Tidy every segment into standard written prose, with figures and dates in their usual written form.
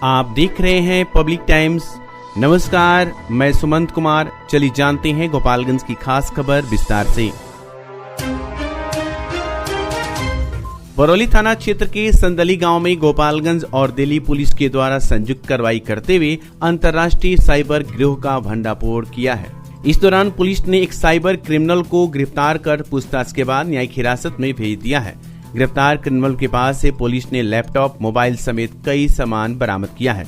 आप देख रहे हैं पब्लिक टाइम्स। नमस्कार, मैं सुमंत कुमार। चलिए जानते हैं गोपालगंज की खास खबर विस्तार से। बरौली थाना क्षेत्र के संदली गांव में गोपालगंज और दिल्ली पुलिस के द्वारा संयुक्त कार्रवाई करते हुए अंतर्राष्ट्रीय साइबर गिरोह का भंडाफोड़ किया है। इस दौरान पुलिस ने एक साइबर क्रिमिनल को गिरफ्तार कर पूछताछ के बाद न्यायिक हिरासत में भेज दिया है। गिरफ्तार क्रिमिनल के पास से पुलिस ने लैपटॉप, मोबाइल समेत कई सामान बरामद किया है,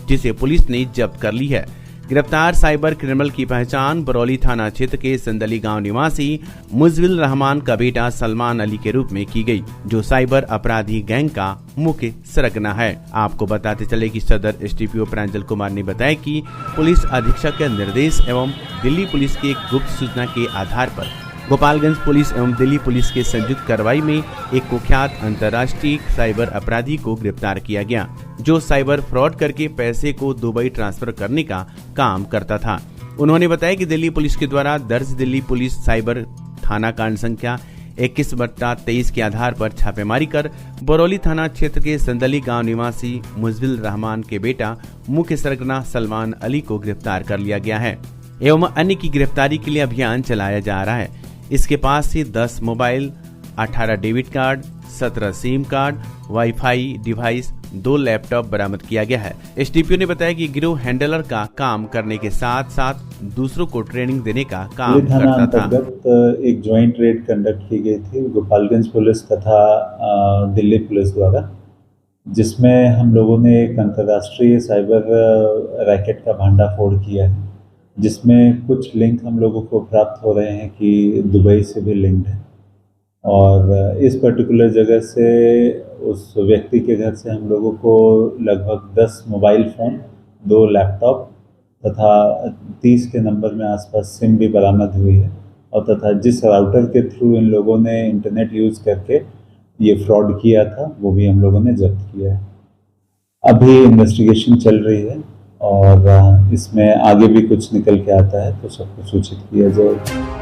जिसे पुलिस ने जब्त कर ली है। गिरफ्तार साइबर क्रिमिनल की पहचान बरौली थाना क्षेत्र के संदली गांव निवासी मुजविल रहमान का बेटा सलमान अली के रूप में की गई, जो साइबर अपराधी गैंग का मुख्य सरगना है। आपको बताते चले कि सदर एसडीपीओ प्रांजल कुमार ने बताया कि पुलिस अधीक्षक के निर्देश एवं दिल्ली पुलिस की एक गुप्त सूचना के आधार पर गोपालगंज पुलिस एवं दिल्ली पुलिस के संयुक्त कार्रवाई में एक कुख्यात अंतर्राष्ट्रीय साइबर अपराधी को गिरफ्तार किया गया, जो साइबर फ्रॉड करके पैसे को दुबई ट्रांसफर करने का काम करता था। उन्होंने बताया कि दिल्ली पुलिस के द्वारा दर्ज दिल्ली पुलिस साइबर थाना कांड संख्या 21/23 के आधार पर छापेमारी कर बरौली थाना क्षेत्र के संदली गांव निवासी मुजविल रहमान के बेटा मुख्य सरगना सलमान अली को गिरफ्तार कर लिया गया है एवं अन्य की गिरफ्तारी के लिए अभियान चलाया जा रहा है। इसके पास से 10 mobile, 18 debit card, 17 SIM card, wifi device, 2 laptop बरामद किया गया है। एसडीपीओ ने बताया कि गिरोह हैंडलर का काम करने के साथ साथ दूसरों को ट्रेनिंग देने का काम करता था। एक ज्वाइंट रेड कंडक्ट की गई थी गोपालगंज पुलिस तथा दिल्ली पुलिस द्वारा, जिसमें हम लोगों ने एक अंतर्राष्ट्रीय साइबर रैकेट का भंडाफोड़ किया है, जिसमें कुछ लिंक हम लोगों को प्राप्त हो रहे हैं कि दुबई से भी लिंक्ड है। और इस पर्टिकुलर जगह से उस व्यक्ति के घर से हम लोगों को लगभग 10 मोबाइल फ़ोन, 2 लैपटॉप तथा 30 के नंबर में आसपास सिम भी बरामद हुई है। और तथा जिस राउटर के थ्रू इन लोगों ने इंटरनेट यूज़ करके ये फ्रॉड किया था, वो भी हम लोगों ने जब्त किया है। अभी इन्वेस्टिगेशन चल रही है और इसमें आगे भी कुछ निकल के आता है तो सबको सूचित किया जाएगा।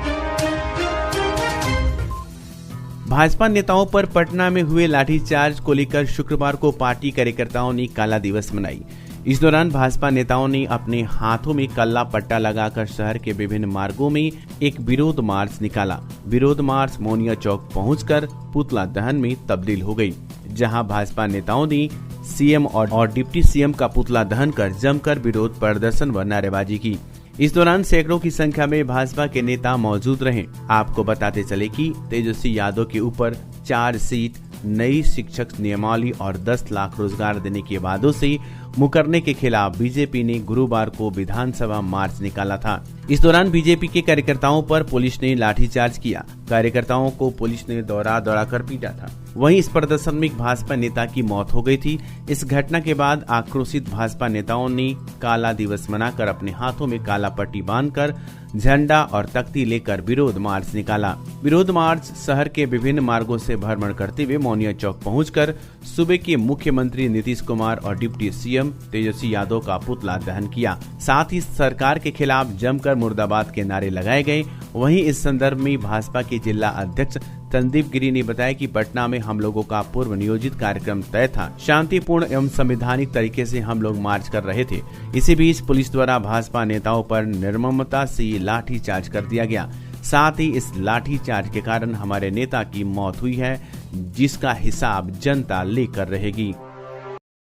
भाजपा नेताओं पर पटना में हुए लाठीचार्ज को लेकर शुक्रवार को पार्टी कार्यकर्ताओं ने काला दिवस मनाई। इस दौरान भाजपा नेताओं ने अपने हाथों में काला पट्टा लगाकर शहर के विभिन्न मार्गों में एक विरोध मार्च निकाला। विरोध मार्च मोनिया चौक पहुंचकर पुतला दहन में तब्दील हो गई, जहां भाजपा नेताओं ने सीएम और डिप्टी सीएम का पुतला दहन कर जमकर विरोध प्रदर्शन व नारेबाजी की। इस दौरान सैकड़ों की संख्या में भाजपा के नेता मौजूद रहे। आपको बताते चले कि तेजस्वी यादव के ऊपर 4 सीट, नई शिक्षक नियमावली और 10 लाख रोजगार देने के वादों से मुकरने के खिलाफ बीजेपी ने गुरुवार को विधानसभा मार्च निकाला था। इस दौरान बीजेपी के कार्यकर्ताओं पर पुलिस ने लाठीचार्ज किया। कार्यकर्ताओं को पुलिस ने दौड़ा कर पीटा था। वहीं इस प्रदर्शन में एक भाजपा नेता की मौत हो गई थी। इस घटना के बाद आक्रोशित भाजपा नेताओं ने काला दिवस मनाकर अपने हाथों में काला पट्टी बांधकर झंडा और तख्ती लेकर विरोध मार्च निकाला। विरोध मार्च शहर के विभिन्न मार्गों से भ्रमण करते हुए मोनिया चौक पहुंचकर सूबे के मुख्यमंत्री नीतीश कुमार और डिप्टी सीएम तेजस्वी यादव का पुतला दहन किया। साथ ही सरकार के खिलाफ जमकर मुर्दाबाद के नारे लगाए गए। वहीं इस संदर्भ में भाजपा के जिला अध्यक्ष संदीप गिरी ने बताया कि पटना में हम लोगों का पूर्व नियोजित कार्यक्रम तय था। शांतिपूर्ण एवं संवैधानिक तरीके से हम लोग मार्च कर रहे थे। इसी बीच पुलिस द्वारा भाजपा नेताओं पर निर्ममता से लाठीचार्ज कर दिया गया। साथ ही इस लाठीचार्ज के कारण हमारे नेता की मौत हुई है, जिसका हिसाब जनता लेकर रहेगी।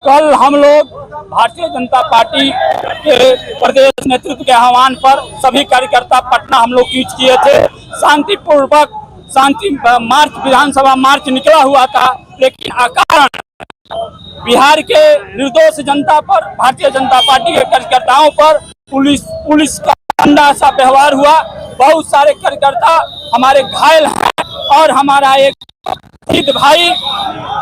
कल हम लोग भारतीय जनता पार्टी के प्रदेश नेतृत्व के आह्वान पर सभी कार्यकर्ता पटना हम लोग कूच किए थे। शांतिपूर्वक मार्च, विधानसभा मार्च निकला हुआ था, लेकिन अकारण बिहार के निर्दोष जनता पर, भारतीय जनता पार्टी के कार्यकर्ताओं पर पुलिस का गंदा सा व्यवहार हुआ। बहुत सारे कार्यकर्ता हमारे घायल हैं और हमारा एक शहीद भाई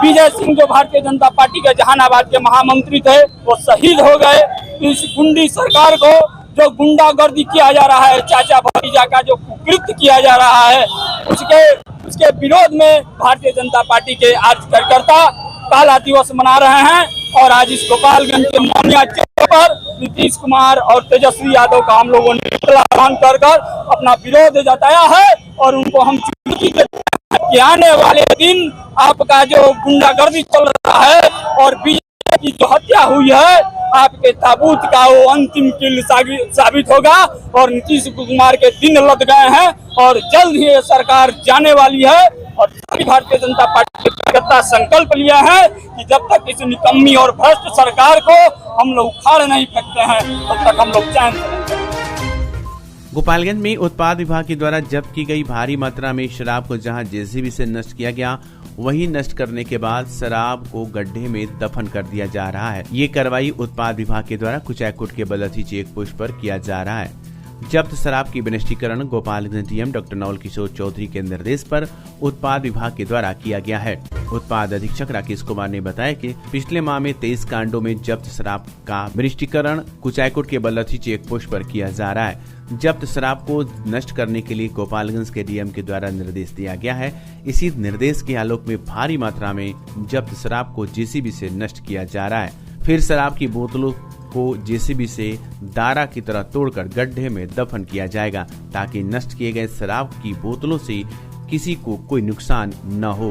विजय सिंह, जो भारतीय जनता पार्टी के जहानाबाद के महामंत्री थे, वो शहीद हो गए। इस गुंडी सरकार को जो गुंडागर्दी किया जा रहा है, चाचा भतीजा का जो कुकृत्य किया जा रहा है, उसके विरोध में भारतीय जनता पार्टी के आज कार्यकर्ता काला दिवस मना रहे हैं। और आज इस गोपालगंज के मोनिया चौक पर नीतीश कुमार और तेजस्वी यादव का हम लोगों ने पुतला दहन कर अपना विरोध जताया है और उनको हम चुनौती देते हैं कि आने वाले दिन आपका जो गुंडागर्दी चल रहा है और की जो हत्या हुई है आपके ताबूत का वो अंतिम किल साबित होगा और नीतीश कुमार के दिन लद गए हैं और जल्द ही ये सरकार जाने वाली है। और भारतीय जनता पार्टी के कार्यकर्ता संकल्प लिया है कि जब तक इस निकम्मी और भ्रष्ट सरकार को हम लोग उखाड़ नहीं फेंकते हैं तब तक हम लोग चैन से नहीं। गोपालगंज में उत्पाद विभाग के द्वारा जब्त की गई भारी मात्रा में शराब को जहां जेसीबी से नष्ट किया गया, वहीं नष्ट करने के बाद शराब को गड्ढे में दफन कर दिया जा रहा है। ये कार्रवाई उत्पाद विभाग के द्वारा कुचायकोट के बलथी चेक पोस्ट पर किया जा रहा है। जब्त शराब की विनिष्टीकरण गोपालगंज डीएम डॉक्टर नवल किशोर चौधरी के निर्देश पर उत्पाद विभाग के द्वारा किया गया है। उत्पाद अधीक्षक राकेश कुमार ने बताया कि पिछले माह में 23 कांडों में जब्त शराब का विनिष्टीकरण कुचायकोट के बलथी चेक पोस्ट पर किया जा रहा है। जब्त शराब को नष्ट करने के लिए गोपालगंज के डीएम के द्वारा निर्देश दिया गया है। इसी निर्देश के आलोक में भारी मात्रा में जब्त शराब को जेसीबी से नष्ट किया जा रहा है। फिर शराब की बोतलों को जेसीबी से दारा की तरह तोड़कर गड्ढे में दफन किया जाएगा ताकि नष्ट किए गए शराब की बोतलों से किसी को कोई नुकसान न हो।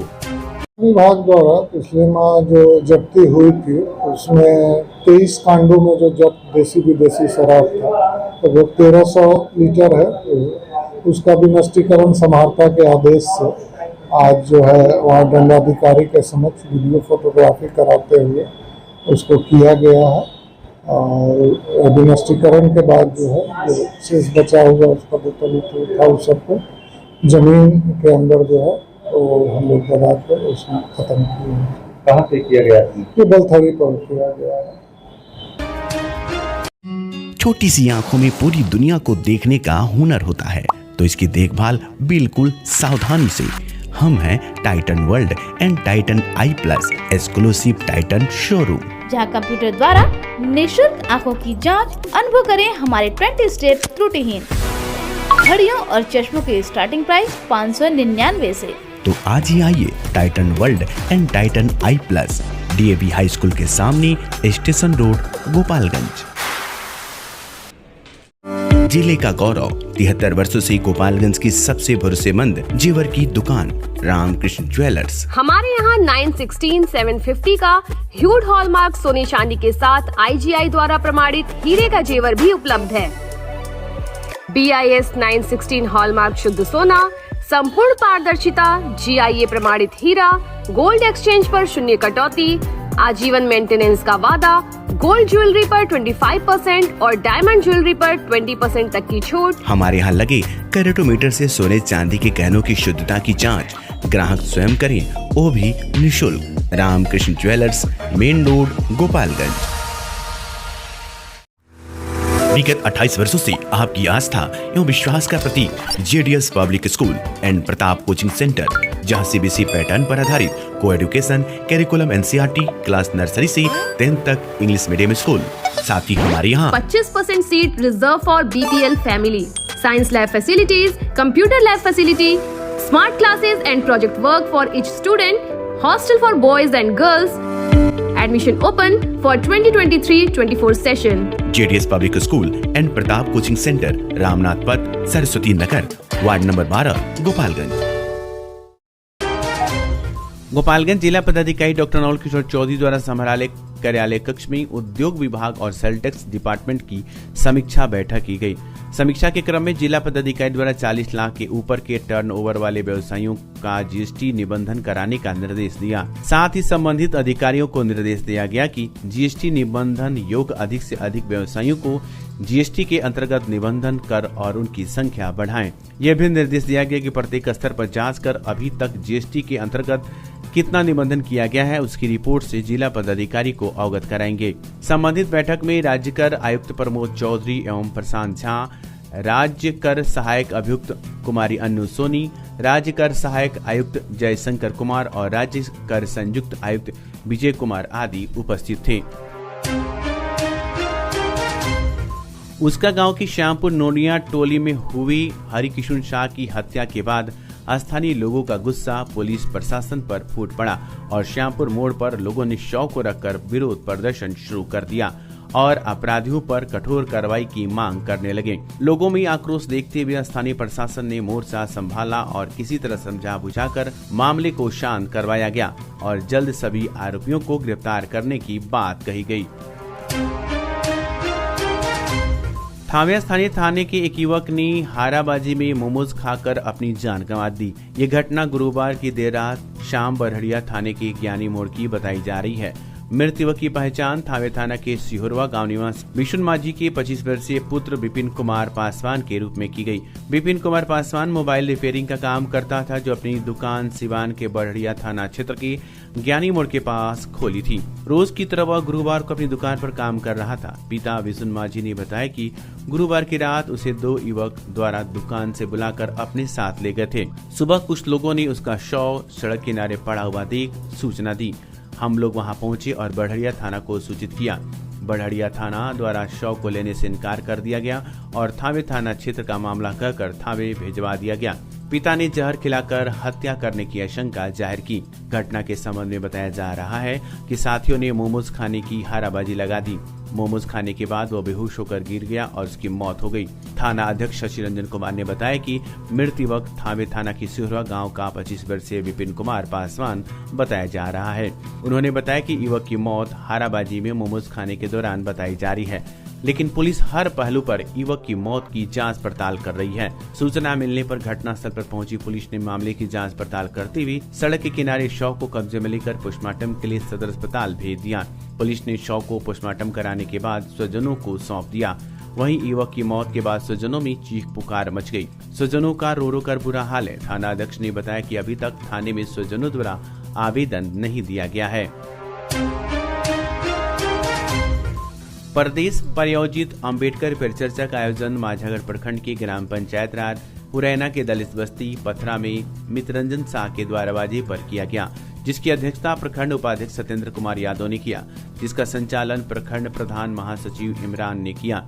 विभाग द्वारा पिछले माह जो जब्ती हुई थी उसमें 23 कांडों में जो जब्त देसी विदेशी शराब था तो वो 1300 लीटर है। उसका भी नष्टीकरण समाहर्ता के आदेश से आज जो है वहाँ दंडाधिकारी के समक्ष वीडियो फोटोग्राफी कराते हुए उसको किया गया है। और विनष्टीकरण के बाद जो है जो शेष बचा हुआ उसका बोतल था उस सबको जमीन के अंदर जो है तो हम लोग बना कर उसमें खत्म किए हैं। कहाँ पे किया गया? ये बलथरी पर किया गया है। छोटी सी आंखों में पूरी दुनिया को देखने का हुनर होता है तो इसकी देखभाल बिल्कुल सावधानी से। हम हैं Titan world and Titan I plus exclusive Titan showroom, जहां कंप्यूटर द्वारा निशुल्क आंखों की जांच। अनुभव करें हमारे 20 स्टेप त्रुटिहीन घड़ियों और चश्मों के स्टार्टिंग प्राइस 599 से। तो आज ही आइए Titan world and Titan I plus, DAV high school के सामने, स्टेशन रोड, गोपालगंज। जिले का गौरव 73 वर्षों से गोपालगंज की सबसे भरोसेमंद जेवर की दुकान रामकृष्ण ज्वेलर्स। हमारे यहाँ 916 750 का ह्यूड हॉलमार्क सोने चांदी के साथ IGI द्वारा प्रमाणित हीरे का जेवर भी उपलब्ध है। BIS 916 हॉलमार्क शुद्ध सोना, संपूर्ण पारदर्शिता, GIA प्रमाणित हीरा, गोल्ड एक्सचेंज पर शून्य कटौती, आजीवन मेंटेनेंस का वादा, गोल्ड ज्वेलरी पर 25% और डायमंड ज्वेलरी पर 20% तक की छूट। हमारे यहाँ लगे कैरेटोमीटर से सोने चांदी के गहनों की शुद्धता की जांच ग्राहक स्वयं करें, वो भी निःशुल्क। Ramakrishna jewellers, main road, Gopalganj. विगत 28 वर्षों से आपकी आस्था एवं विश्वास का प्रतीक JDS public school and Pratap coaching centre, जहां CBSE पैटर्न पर आधारित co-education curriculum NCERT class nursery से 10th तक इंग्लिश मीडियम स्कूल। साथ ही हमारे यहाँ 25% seat reserve for BPL family, science lab facilities, computer lab facility, smart classes and project work for each student, hostel for boys and girls. Admission open for 2023-24 session. JDS public school and Pratap coaching centre, Ramnath पथ, Saraswati Nagar, ward number 12, Gopalganj. Gopalganj जिला पदाधिकारी doctor Naval Kishore Chaudhary द्वारा समाहरणालय कार्यालय कक्ष में उद्योग विभाग और सेल टैक्स डिपार्टमेंट की समीक्षा बैठक की गई। समीक्षा के क्रम में जिला पदाधिकारी द्वारा 40 लाख के ऊपर के टर्नओवर वाले व्यवसायियों का GST निबंधन कराने का निर्देश दिया। साथ ही संबंधित अधिकारियों को निर्देश दिया गया कि GST निबंधन योग्य अधिक से अधिक व्यवसायियों को GST के अंतर्गत निबंधन कर और उनकी संख्या बढ़ाएं। यह भी निर्देश दिया गया कि प्रत्येक स्तर पर जांच कर अभी तक GST के अंतर्गत कितना निबंधन किया गया है उसकी रिपोर्ट से जिला पदाधिकारी को अवगत कराएंगे। संबंधित बैठक में राज्य कर आयुक्त प्रमोद चौधरी एवं प्रशांत झा, राज्य कर सहायक अभियुक्त कुमारी अन्नू सोनी, राज्य कर सहायक आयुक्त जयशंकर कुमार और राज्य कर संयुक्त आयुक्त विजय कुमार आदि उपस्थित थे। उसका गांव की श्यामपुर नोनिया टोली में हुई हरिकिशन शाह की हत्या के बाद स्थानीय लोगों का गुस्सा पुलिस प्रशासन पर फूट पड़ा और श्यामपुर मोड़ पर लोगों ने शव को रखकर विरोध प्रदर्शन शुरू कर दिया और अपराधियों पर कठोर कार्रवाई की मांग करने लगे। लोगों में आक्रोश देखते हुए स्थानीय प्रशासन ने मोर्चा संभाला और किसी तरह समझा बुझाकर मामले को शांत करवाया गया और जल्द सभी आरोपियों को गिरफ्तार करने की बात कही गई। थावे स्थानीय थाने के एक युवक ने हाराबाजी में मोमोज खाकर अपनी जान गंवा दी। ये घटना गुरुवार की देर रात शाम बरहड़िया थाने के ज्ञानी मोड़ की बताई जा रही है। मृत युवक की पहचान थावे थाना के सिहोरवा गांव निवासी विशुन माझी के 25 वर्षीय पुत्र विपिन कुमार पासवान के रूप में की गई। विपिन कुमार पासवान मोबाइल रिपेयरिंग का काम करता था, जो अपनी दुकान सिवान के बरहड़िया थाना क्षेत्र के ज्ञानी मोड़ के पास खोली थी। रोज की तरह वह गुरुवार को अपनी दुकान पर काम कर रहा था। पिता विशुन माझी ने बताया कि गुरुवार की रात उसे 2 युवक द्वारा दुकान से बुलाकर अपने साथ ले गए थे। सुबह कुछ लोगों ने उसका शव सड़क किनारे पड़ा हुआ देख सूचना दी। हम लोग वहां पहुंचे और बरहड़िया थाना को सूचित किया। बरहड़िया थाना द्वारा शव को लेने से इनकार कर दिया गया और थावे थाना क्षेत्र का मामला कहकर थावे भिजवा दिया गया। पिता ने जहर खिलाकर हत्या करने की आशंका जाहिर की। घटना के संबंध में बताया जा रहा है कि साथियों ने मोमोज खाने की हाराबाजी लगा दी। मोमोज खाने के बाद वो बेहोश होकर गिर गया और उसकी मौत हो गई। थाना अध्यक्ष शशि रंजन कुमार ने बताया कि मृत युवक थावे थाना की सिहोरवा गांव का 25 वर्षीय विपिन कुमार पासवान बताया जा रहा है। उन्होंने बताया कि युवक की मौत हाराबाजी में मोमोज खाने के दौरान बताई जा रही है, लेकिन पुलिस हर पहलू पर युवक की मौत की जांच पड़ताल कर रही है। सूचना मिलने पर घटनास्थल पर पहुंची पुलिस ने मामले की जांच पड़ताल करते हुए सड़क के किनारे शव को कब्जे में लेकर पोस्टमार्टम के लिए सदर अस्पताल भेज दिया। पुलिस ने शव को पोस्टमार्टम कराने के बाद स्वजनों को सौंप दिया। वहीं युवक की मौत के बाद स्वजनों में चीख पुकार मच गई। स्वजनों का रो रो कर बुरा हाल है। थाना अध्यक्ष ने बताया कि अभी तक थाने में स्वजनों द्वारा आवेदन नहीं दिया गया है। प्रदेश प्रायोजित अंबेडकर परिचर्चा का आयोजन माझागढ़ प्रखंड की ग्राम पंचायत राज पुरैना के दलित बस्ती पथरा में मित्ररंजन शाह के द्वाराबाजी पर किया गया, जिसकी अध्यक्षता प्रखंड उपाध्यक्ष सत्येंद्र कुमार यादव ने किया, जिसका संचालन प्रखंड प्रधान महासचिव इमरान ने किया।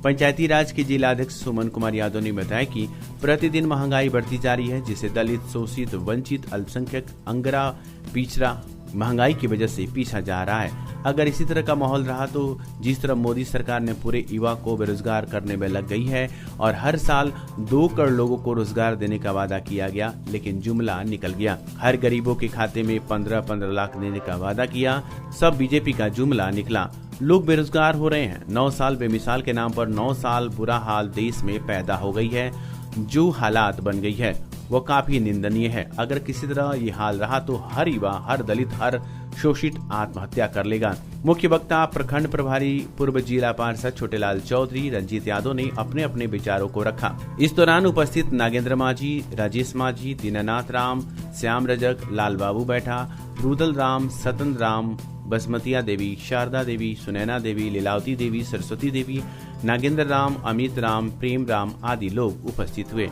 पंचायती राज के जिलाध्यक्ष सुमन कुमार यादव ने बताया कि प्रतिदिन महंगाई बढ़ती जा रही है, जिससे दलित, शोषित, वंचित, अल्पसंख्यक, अंगरा, पिछड़ा महंगाई की वजह से पीछा जा रहा है। अगर इसी तरह का माहौल रहा तो जिस तरह मोदी सरकार ने पूरे युवा को बेरोजगार करने में लग गई है और हर साल 2 करोड़ लोगों को रोजगार देने का वादा किया गया, लेकिन जुमला निकल गया। हर गरीबों के खाते में 15-15 लाख देने का वादा किया, सब बीजेपी का जुमला निकला। लोग बेरोजगार हो रहे हैं। 9 साल बेमिसाल के नाम पर 9 साल बुरा हाल देश में पैदा हो गई है। जो हालात बन गई है वो काफी निंदनीय है। अगर किसी तरह ये हाल रहा तो हर युवा, हर दलित, हर शोषित आत्महत्या कर लेगा। मुख्य वक्ता प्रखंड प्रभारी पूर्व जिला पार्षद छोटेलाल चौधरी, रंजीत यादव ने अपने अपने विचारों को रखा। इस दौरान उपस्थित नागेंद्र माझी, राजेश माझी, दीनानाथ राम, श्याम रजक, लाल बाबू बैठा, रुदल राम, सतन राम, बसमतिया देवी, शारदा देवी, सुनैना देवी, लीलावती देवी, सरस्वती देवी, नागेंद्र राम, अमित राम, प्रेम राम आदि लोग उपस्थित हुए।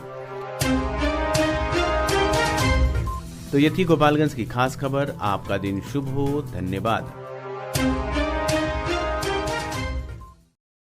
तो ये थी गोपालगंज की खास खबर। आपका दिन शुभ हो। धन्यवाद।